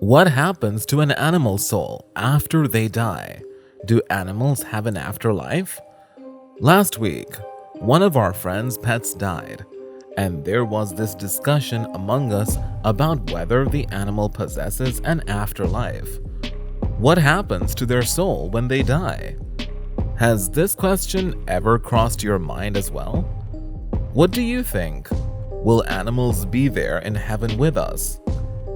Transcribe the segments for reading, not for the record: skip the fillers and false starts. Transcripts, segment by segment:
What happens to an animal's soul after they die? Do animals have an afterlife? Last week, one of our friends' pets died, and there was this discussion among us about whether the animal possesses an afterlife. What happens to their soul when they die? Has this question ever crossed your mind as well? What do you think? Will animals be there in heaven with us?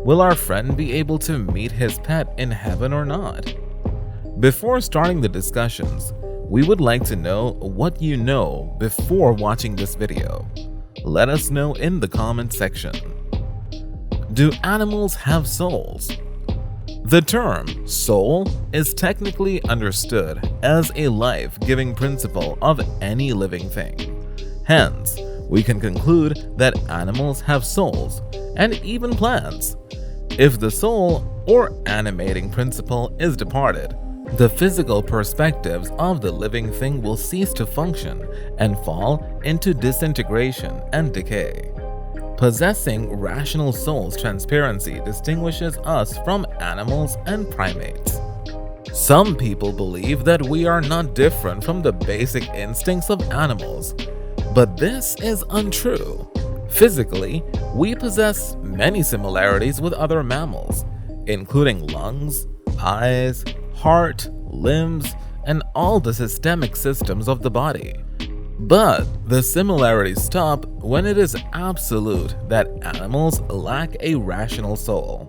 Will our friend be able to meet his pet in heaven or not? Before starting the discussions, we would like to know what you know before watching this video. Let us know in the comment section. Do animals have souls? The term soul is technically understood as a life-giving principle of any living thing. Hence, we can conclude that animals have souls, and even plants. If the soul or animating principle is departed, the physical perspectives of the living thing will cease to function and fall into disintegration and decay. Possessing rational soul's transparency distinguishes us from animals and primates. Some people believe that we are not different from the basic instincts of animals, but this is untrue. Physically, we possess many similarities with other mammals, including lungs, eyes, heart, limbs, and all the systemic systems of the body. But the similarities stop when it is absolute that animals lack a rational soul.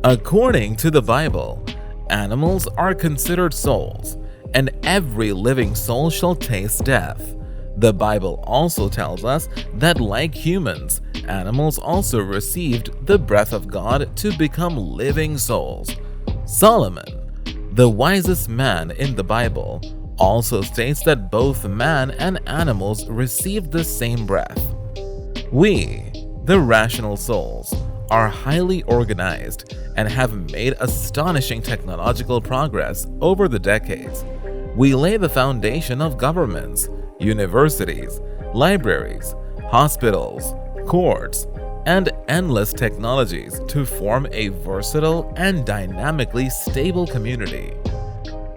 According to the Bible, animals are considered souls, and every living soul shall taste death. The Bible also tells us that, like humans, animals also received the breath of God to become living souls. Solomon, the wisest man in the Bible, also states that both man and animals received the same breath. We, the rational souls, are highly organized and have made astonishing technological progress over the decades. We lay the foundation of governments, universities, libraries, hospitals, courts, and endless technologies to form a versatile and dynamically stable community.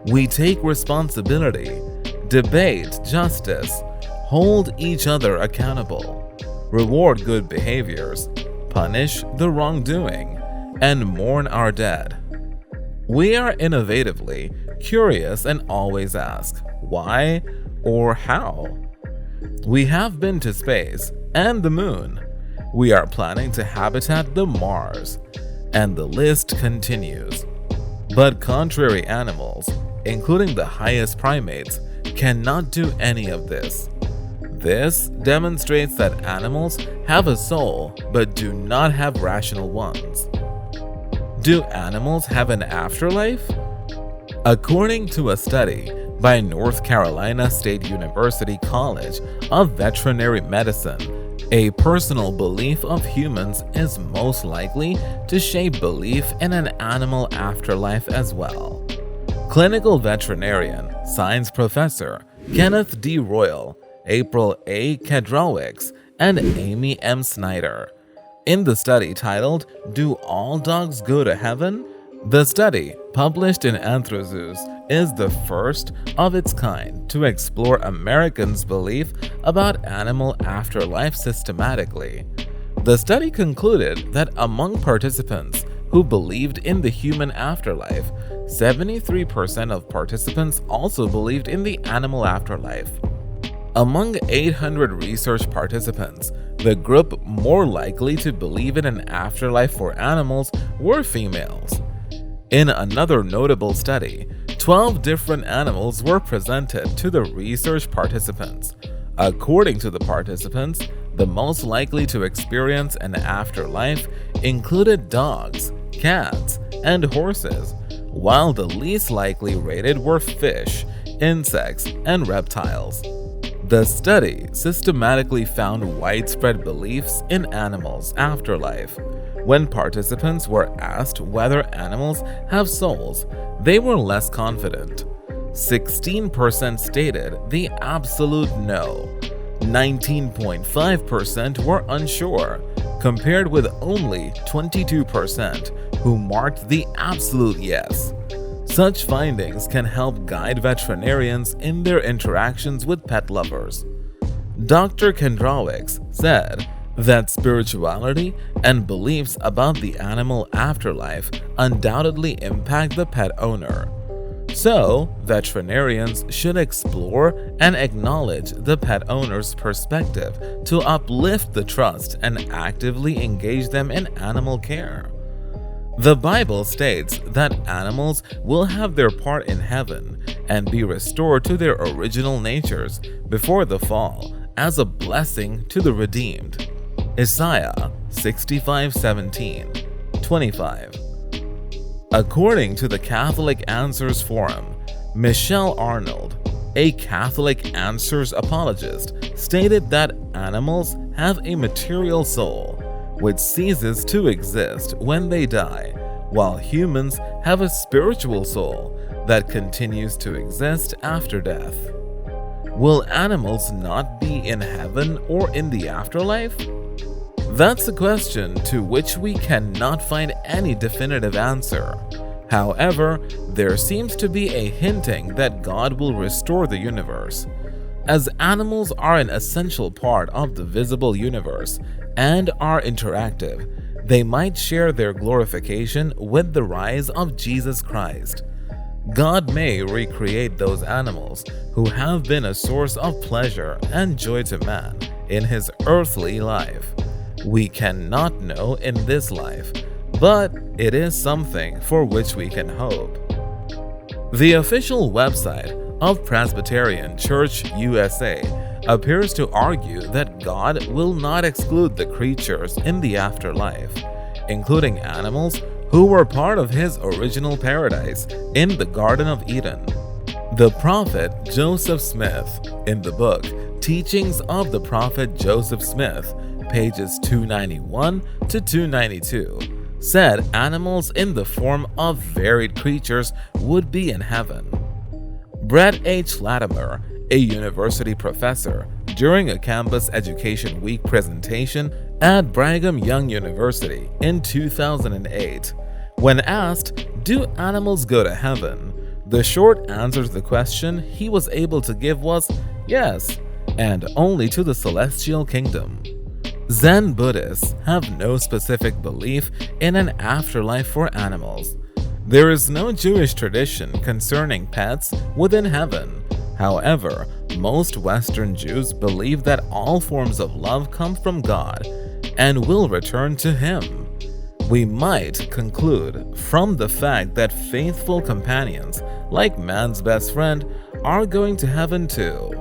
We take responsibility, debate justice, hold each other accountable, reward good behaviors, punish the wrongdoing, and mourn our dead. We are innovatively curious and always ask, why or how? We have been to space and the moon. We are planning to habitat the Mars, and the list continues. But contrary animals, including the highest primates, cannot do any of this. This demonstrates that animals have a soul but do not have rational ones. Do animals have an afterlife? According to a study by North Carolina State University College of Veterinary Medicine, a personal belief of humans is most likely to shape belief in an animal afterlife as well. Clinical veterinarian, science professor Kenneth D. Royal, April A. Kedrowicz, and Amy M. Snyder. In the study titled, "Do All Dogs Go to Heaven?" The study, published in Anthrozoos, is the first of its kind to explore Americans' belief about animal afterlife systematically. The study concluded that among participants who believed in the human afterlife, 73% of participants also believed in the animal afterlife. Among 800 research participants, the group more likely to believe in an afterlife for animals were females. In another notable study, 12 different animals were presented to the research participants. According to the participants, the most likely to experience an afterlife included dogs, cats, and horses, while the least likely rated were fish, insects, and reptiles. The study systematically found widespread beliefs in animals' afterlife. When participants were asked whether animals have souls, they were less confident. 16% stated the absolute no. 19.5% were unsure, compared with only 22% who marked the absolute yes. Such findings can help guide veterinarians in their interactions with pet lovers. Dr. Kendrawicz said that spirituality and beliefs about the animal afterlife undoubtedly impact the pet owner. So, veterinarians should explore and acknowledge the pet owner's perspective to uplift the trust and actively engage them in animal care. The Bible states that animals will have their part in heaven and be restored to their original natures before the fall as a blessing to the redeemed. Isaiah 65:17-25. According to the Catholic Answers Forum, Michelle Arnold, a Catholic Answers apologist, stated that animals have a material soul which ceases to exist when they die, while humans have a spiritual soul that continues to exist after death. Will animals not be in heaven or in the afterlife? That's a question to which we cannot find any definitive answer. However, there seems to be a hinting that God will restore the universe. As animals are an essential part of the visible universe and are interactive, they might share their glorification with the rise of Jesus Christ. God may recreate those animals who have been a source of pleasure and joy to man in his earthly life. We cannot know in this life, but it is something for which we can hope. The official website of Presbyterian Church USA appears to argue that God will not exclude the creatures in the afterlife, including animals who were part of his original paradise in the Garden of Eden. The prophet Joseph Smith, in the book Teachings of the Prophet Joseph Smith, pages 291 to 292, said animals in the form of varied creatures would be in heaven. Brett H. Latimer, a university professor, during a Campus Education Week presentation at Brigham Young University in 2008, when asked, "Do animals go to heaven?" the short answer to the question he was able to give was yes, and only to the celestial kingdom. Zen Buddhists have no specific belief in an afterlife for animals. There is no Jewish tradition concerning pets within heaven. However, most Western Jews believe that all forms of love come from God and will return to Him. We might conclude from the fact that faithful companions, like man's best friend, are going to heaven too.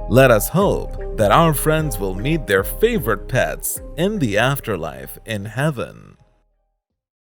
Let us hope that our friends will meet their favorite pets in the afterlife in heaven.